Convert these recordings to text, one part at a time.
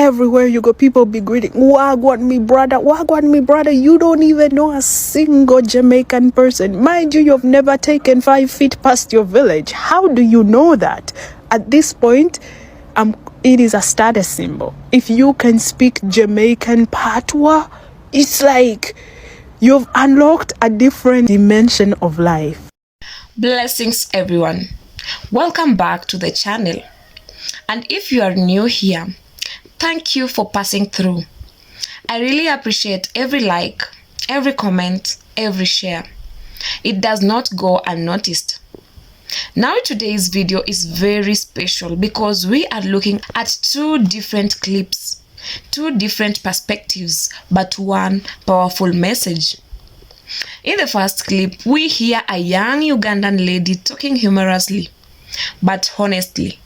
Everywhere you go, people be greeting, Wagwan me brother, Wagwan me brother. You don't even know a single Jamaican person. Mind you, you've never taken 5 feet past your village. How do you know that? At this point, it is a status symbol. If you can speak Jamaican patois, it's like you've unlocked a different dimension of life. Blessings everyone. Welcome back to the channel. And if you are new here, thank you for passing through. I really appreciate every like, every comment, every share. It does not go unnoticed. Now today's video is very special because we are looking at 2 different clips, 2 different perspectives, but one powerful message. In the first clip, we hear a young Ugandan lady talking humorously, but honestly,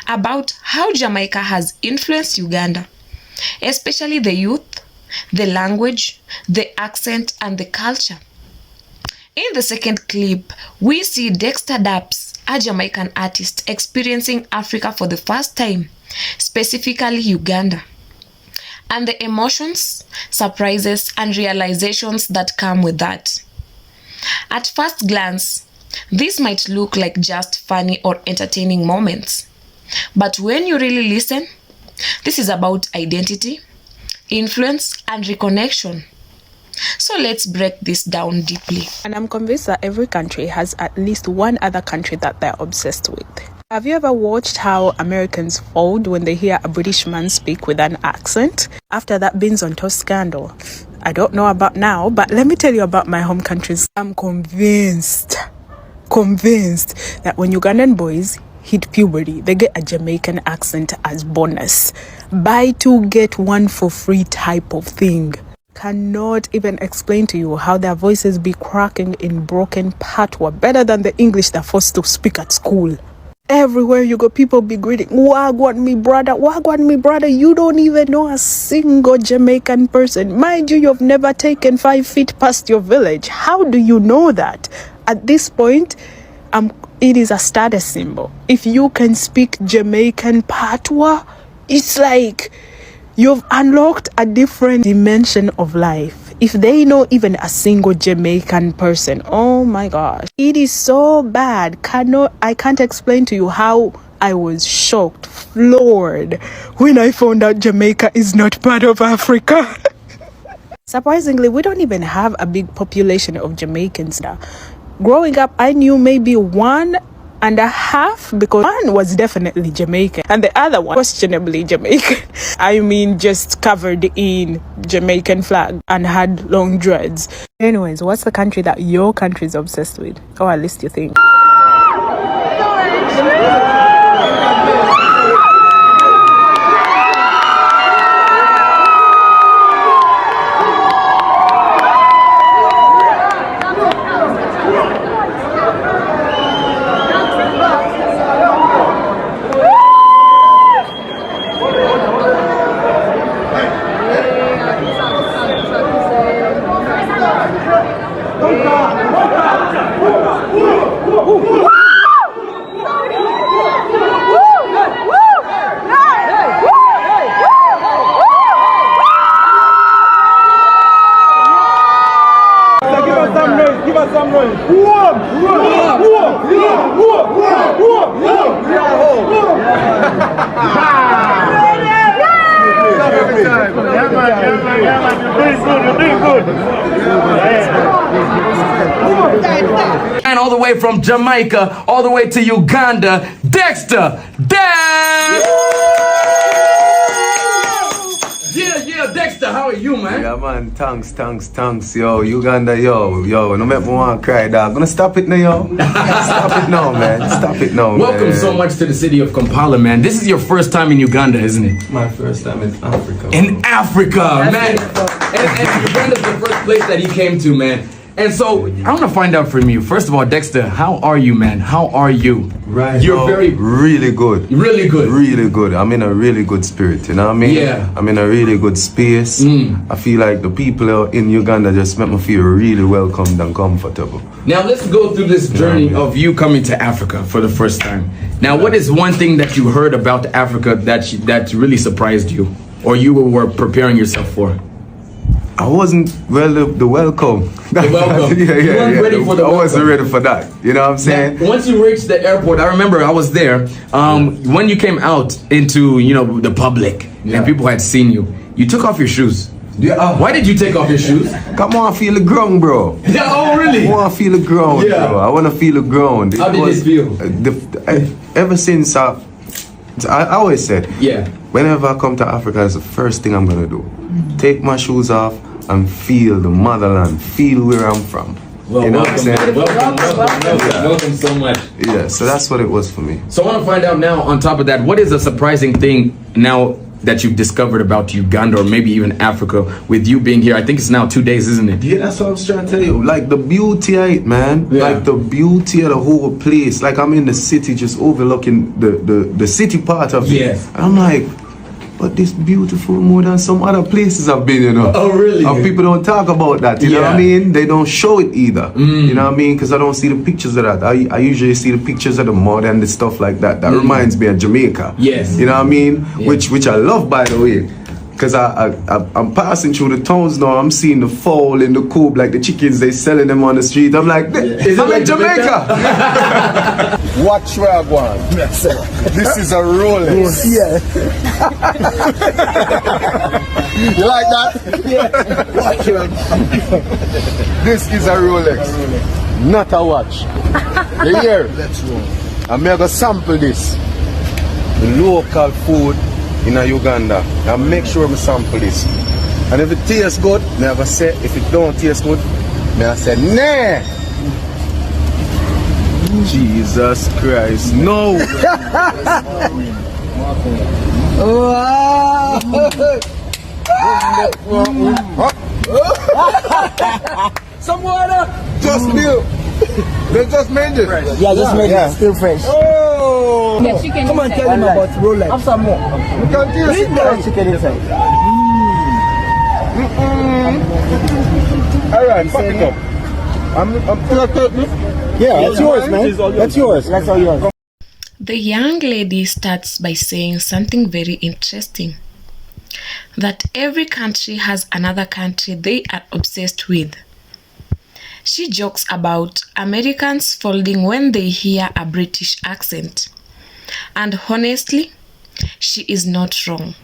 about how Jamaica has influenced Uganda, especially the youth, the language, the accent, and the culture. In the second clip, we see Dexter Daps, a Jamaican artist experiencing Africa for the first time, specifically Uganda, and the emotions, surprises, and realizations that come with that. At first glance, this might look like just funny or entertaining moments. But when you really listen, this is about identity, influence, and reconnection. So let's break this down deeply. And I'm convinced that every country has at least one other country that they're obsessed with. Have you ever watched how Americans fold when they hear a British man speak with an accent? After that beans on toast scandal, I don't know about now, but let me tell you about my home countries. I'm convinced that when Ugandan boys hit puberty, they get a Jamaican accent as bonus. Buy 2 get 1 for free type of thing. Cannot even explain to you how their voices be cracking in broken patois better than the English they're forced to speak at school. Everywhere you go, people be greeting, Wagwan me brother, Wagwan me brother. You don't even know a single Jamaican person. Mind you, you've never taken 5 feet past your village. How do you know that? At this point, it is a status symbol. If you can speak Jamaican patois, it's like you've unlocked a different dimension of life. If they know even a single Jamaican person, oh my gosh, it is so bad. I can't explain to you how I was shocked, floored when I found out Jamaica is not part of Africa. Surprisingly, we don't even have a big population of Jamaicans now. Growing up, I knew maybe 1.5 because one was definitely Jamaican and the other one questionably Jamaican. I mean, just covered in Jamaican flag and had long dreads. Anyways, what's the country that your country is obsessed with? Or at least you think. Give us some noise. And all the way from Jamaica, all the way to Uganda, Dexter Daps! Yeah, Dexter, how are you, man? Yeah, man, thanks, yo, Uganda, yo, no make me want to cry, dog. Gonna stop it now, yo. Stop it now, man. Stop it now, Welcome man. so much to the city of Kampala, man. This is your first time in Uganda, isn't it? My first time in Africa. In Africa, man. And Uganda's the first place that he came to, man. And so, I want to find out from you. First of all, Dexter, how are you, man? How are you? Right. You're now, very... really good. Really good. Really good. I'm in a really good spirit, you know what I mean? Yeah. I'm in a really good space. I feel like the people in Uganda just make me feel really welcomed and comfortable. Now, let's go through this journey of you coming to Africa for the first time. Now, what is one thing that you heard about Africa that really surprised you? or you were preparing yourself for? I wasn't the welcome. The welcome. Yeah. You weren't ready for the I welcome. wasn't ready for that. You know what I'm saying? Now, once you reached the airport, I remember I was there. When you came out into the public and people had seen you, you took off your shoes. Yeah. Why did you take off your shoes? Come on, feel the ground, bro. Yeah, oh really? I want to feel the ground, Yeah. bro. I want to feel the ground. How did it feel? Ever since I always said, Yeah. whenever I come to Africa, it's the first thing I'm gonna do. Take my shoes off and feel the motherland, feel where I'm from. Well, you know what I'm saying? Welcome so much. Yeah, so that's what it was for me. So I want to find out now, on top of that, what is a surprising thing now that you've discovered about Uganda or maybe even Africa with you being here? I think it's now 2 days, isn't it? Yeah, that's what I was trying to tell you. Like the beauty of it, man. Yeah. Like the beauty of the whole place. Like I'm in the city just overlooking the city part of it. Yes. And I'm like, but this beautiful more than some other places I've been, Oh, really? And people don't talk about that, you know what I Yeah. mean? They don't show it either. You know what I mean? Because I don't see the pictures of that. I usually see the pictures of the mud and the stuff like that. That reminds me of Jamaica. Yes. You know what I mean? Yeah. Which I love, by the way. Because I'm passing through the towns now, I'm seeing the fowl in the coop, like the chickens, they selling them on the street. I'm like, Is it I'm like in Jamaica. Watch where I go on. This is a Rolex. Yeah. You like that? Watch it. This is a Rolex, not a watch. You hear? Let's roll. I'm going to sample this. The local food in Uganda. And make sure I sample this. And if it tastes good, never say. If it don't taste good, I say, nah. Jesus Christ, no. Some water. Just milk. They just made it. Yeah, just made it still fresh. Oh! Come on, tell him about Rolex. Have some more. You can taste it now. Chicken inside. Alright, fuck it up. I'm Yeah, that's yours, man. That's yours. That's all yours. The young lady starts by saying something very interesting. That every country has another country they are obsessed with. She jokes about Americans folding when they hear a British accent. And honestly, she is not wrong.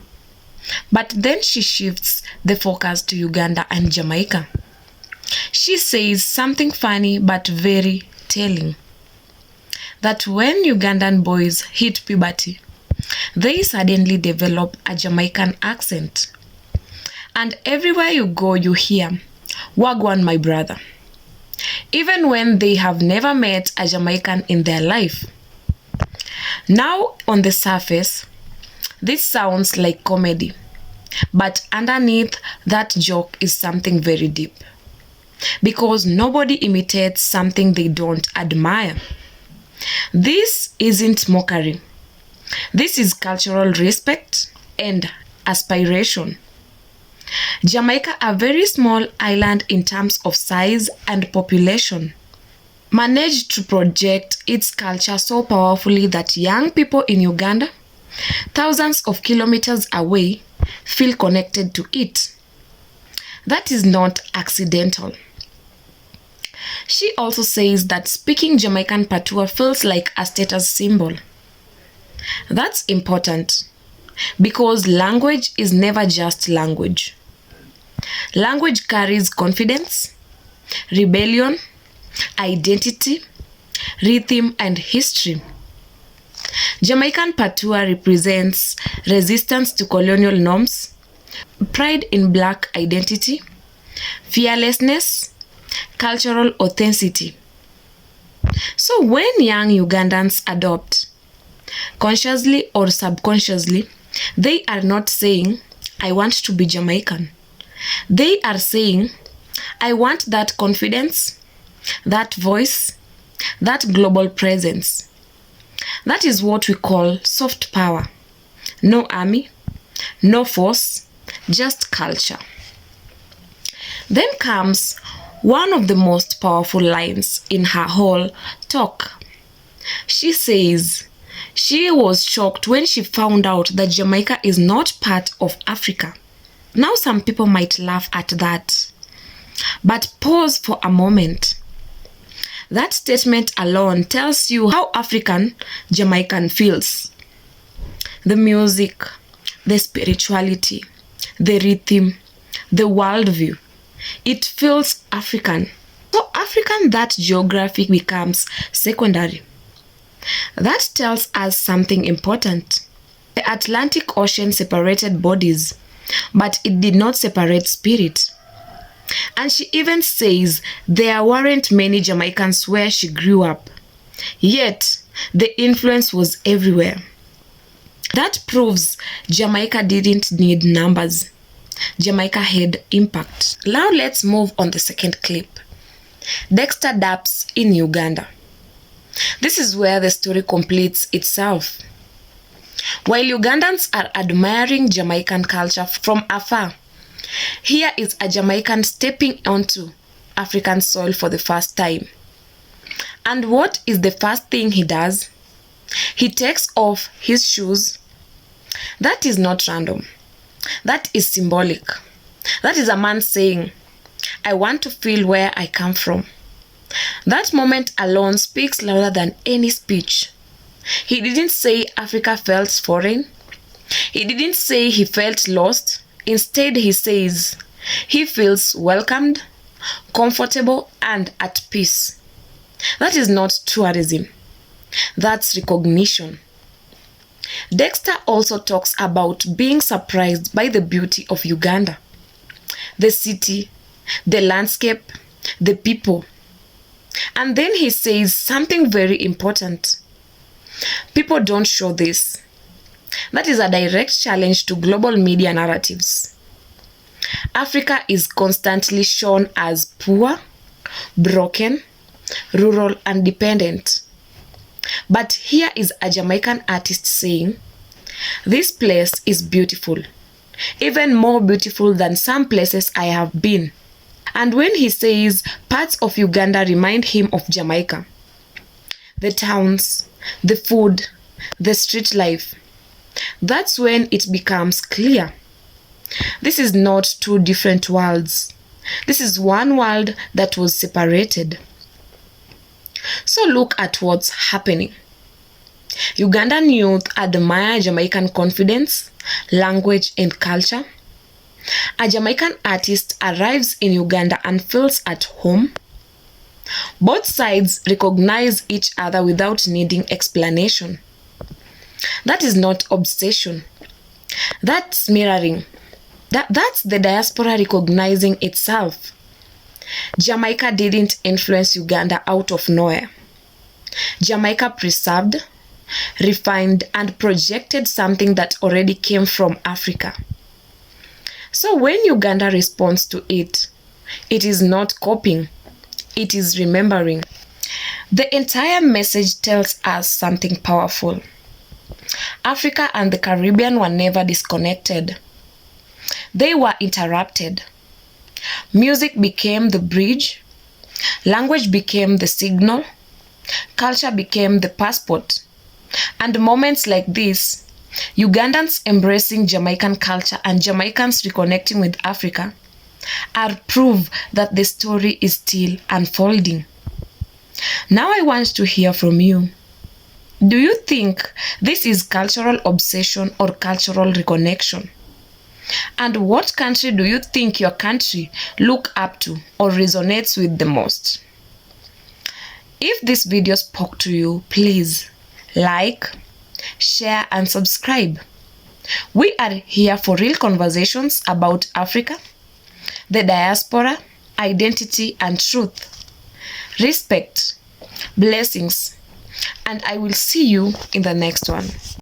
But then she shifts the focus to Uganda and Jamaica. She says something funny but very telling. That when Ugandan boys hit puberty, they suddenly develop a Jamaican accent. And everywhere you go, you hear, "Wagwan, my brother," even when they have never met a Jamaican in their life. Now, on the surface, this sounds like comedy, but underneath that joke is something very deep. Because nobody imitates something they don't admire. This isn't mockery. This is cultural respect and aspiration. Jamaica, a very small island in terms of size and population, managed to project its culture so powerfully that young people in Uganda, thousands of kilometers away, feel connected to it. That is not accidental. She also says that speaking Jamaican patois feels like a status symbol. That's important because language is never just language. Language carries confidence, rebellion, identity, rhythm, and history. Jamaican patois represents resistance to colonial norms, pride in black identity, fearlessness, cultural authenticity. So when young Ugandans adopt, consciously or subconsciously, they are not saying, "I want to be Jamaican." They are saying, "I want that confidence, that voice, that global presence." That is what we call soft power. No army, no force, just culture. Then comes one of the most powerful lines in her whole talk. She says, She was shocked when she found out that Jamaica is not part of Africa. Now some people might laugh at that. But pause for a moment. That statement alone tells you how African Jamaican feels. The music, the spirituality, the rhythm, the worldview. It feels African. So African that geography becomes secondary. That tells us something important. The Atlantic Ocean separated bodies, but it did not separate spirit. And she even says there weren't many Jamaicans where she grew up. Yet, the influence was everywhere. That proves Jamaica didn't need numbers. Jamaica had impact. Now let's move on the second clip. Dexter Daps in Uganda. This is where the story completes itself. While Ugandans are admiring Jamaican culture from afar, here is a Jamaican stepping onto African soil for the first time. And what is the first thing he does? He takes off his shoes. That is not random. That is symbolic. That is a man saying, I want to feel where I come from. That moment alone speaks louder than any speech. He didn't say Africa felt foreign. He didn't say he felt lost. Instead, he says he feels welcomed, comfortable, and at peace. That is not tourism. That's recognition. Dexter also talks about being surprised by the beauty of Uganda. The city, the landscape, the people. And then he says something very important. People don't show this. That is a direct challenge to global media narratives. Africa is constantly shown as poor, broken, rural, and dependent. But here is a Jamaican artist saying, this place is beautiful, even more beautiful than some places I have been. And when he says parts of Uganda remind him of Jamaica, the towns, the food, the street life, that's when it becomes clear. This is not two different worlds. This is one world that was separated. So look at what's happening. Ugandan youth admire Jamaican confidence, language, and culture. A Jamaican artist arrives in Uganda and feels at home. Both sides recognize each other without needing explanation. That is not obsession. That's mirroring. That's the diaspora recognizing itself. Jamaica didn't influence Uganda out of nowhere. Jamaica preserved, refined, and projected something that already came from Africa. So when Uganda responds to it, it is not copying, it is remembering. The entire message tells us something powerful. Africa and the Caribbean were never disconnected. They were interrupted. Music became the bridge, language became the signal, culture became the passport. And moments like this, Ugandans embracing Jamaican culture and Jamaicans reconnecting with Africa, are proof that the story is still unfolding. Now I want to hear from you. Do you think this is cultural obsession or cultural reconnection? And what country do you think your country look up to or resonates with the most? If this video spoke to you, please like, share, and subscribe. We are here for real conversations about Africa, the diaspora, identity, and truth. Respect, blessings, and I will see you in the next one.